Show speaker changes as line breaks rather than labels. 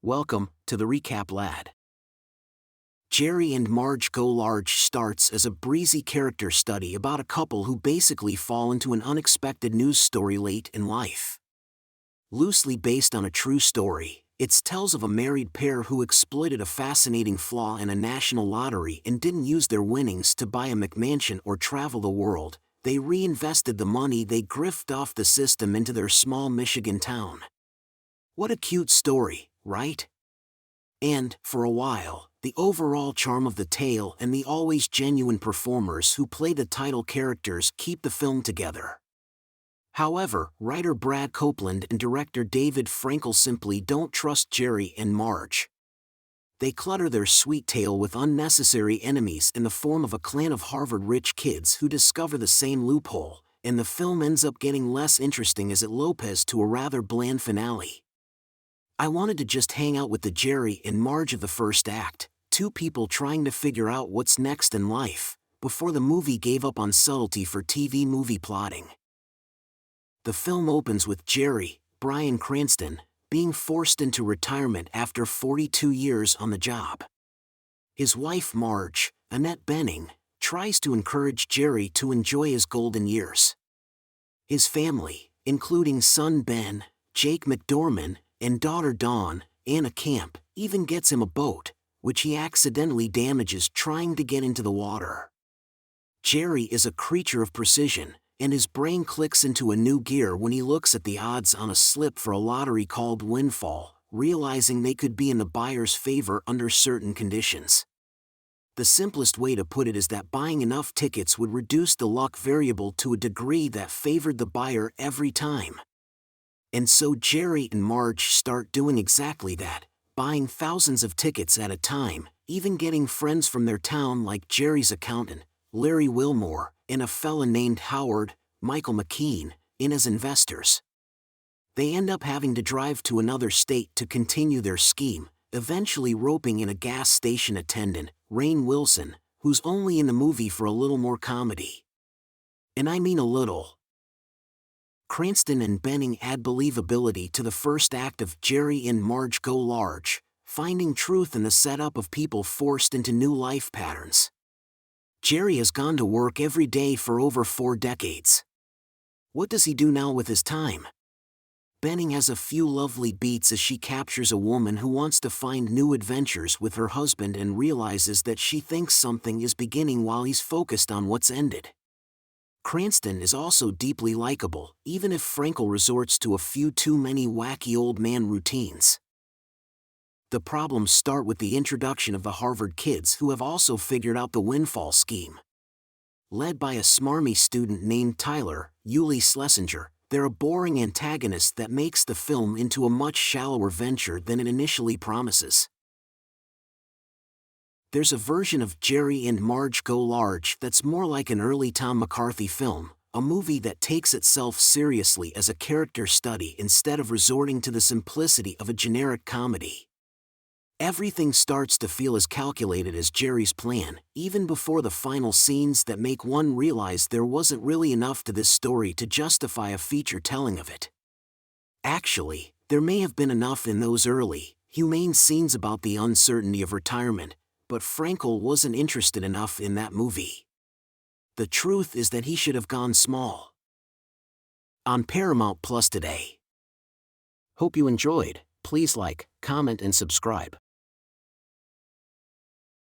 Welcome to the Recap Lad. Jerry and Marge Go Large starts as a breezy character study about a couple who basically fall into an unexpected news story late in life. Loosely based on a true story, it tells of a married pair who exploited a fascinating flaw in a national lottery and didn't use their winnings to buy a McMansion or travel the world. They reinvested the money they grifted off the system into their small Michigan town. What a cute story, right? And, for a while, the overall charm of the tale and the always genuine performers who play the title characters keep the film together. However, writer Brad Copeland and director David Frankel simply don't trust Jerry and Marge. They clutter their sweet tale with unnecessary enemies in the form of a clan of Harvard rich kids who discover the same loophole, and the film ends up getting less interesting as it lopes to a rather bland finale. I wanted to just hang out with the Jerry and Marge of the first act, two people trying to figure out what's next in life, before the movie gave up on subtlety for TV movie plotting. The film opens with Jerry, Bryan Cranston, being forced into retirement after 42 years on the job. His wife Marge, Annette Bening, tries to encourage Jerry to enjoy his golden years. His family, including son Ben, Jake McDorman, and daughter Dawn, Anna Camp, even gets him a boat, which he accidentally damages trying to get into the water. Jerry is a creature of precision, and his brain clicks into a new gear when he looks at the odds on a slip for a lottery called Windfall, realizing they could be in the buyer's favor under certain conditions. The simplest way to put it is that buying enough tickets would reduce the luck variable to a degree that favored the buyer every time. And so Jerry and Marge start doing exactly that, buying thousands of tickets at a time, even getting friends from their town like Jerry's accountant, Larry Wilmore, and a fella named Howard, Michael McKean, in as investors. They end up having to drive to another state to continue their scheme, eventually roping in a gas station attendant, Rainn Wilson, who's only in the movie for a little more comedy. And I mean a little. Cranston and Bening add believability to the first act of Jerry and Marge Go Large, finding truth in the setup of people forced into new life patterns. Jerry has gone to work every day for over 4 decades. What does he do now with his time? Bening has a few lovely beats as she captures a woman who wants to find new adventures with her husband and realizes that she thinks something is beginning while he's focused on what's ended. Cranston is also deeply likable, even if Frankel resorts to a few too many wacky old man routines. The problems start with the introduction of the Harvard kids who have also figured out the Windfall scheme. Led by a smarmy student named Tyler, Uli Schlesinger, they're a boring antagonist that makes the film into a much shallower venture than it initially promises. There's a version of Jerry and Marge Go Large that's more like an early Tom McCarthy film, a movie that takes itself seriously as a character study instead of resorting to the simplicity of a generic comedy. Everything starts to feel as calculated as Jerry's plan, even before the final scenes that make one realize there wasn't really enough to this story to justify a feature telling of it. Actually, there may have been enough in those early, humane scenes about the uncertainty of retirement, but Frankel wasn't interested enough in that movie. The truth is that he should have gone small. On Paramount Plus today. Hope you enjoyed. Please like, comment and subscribe.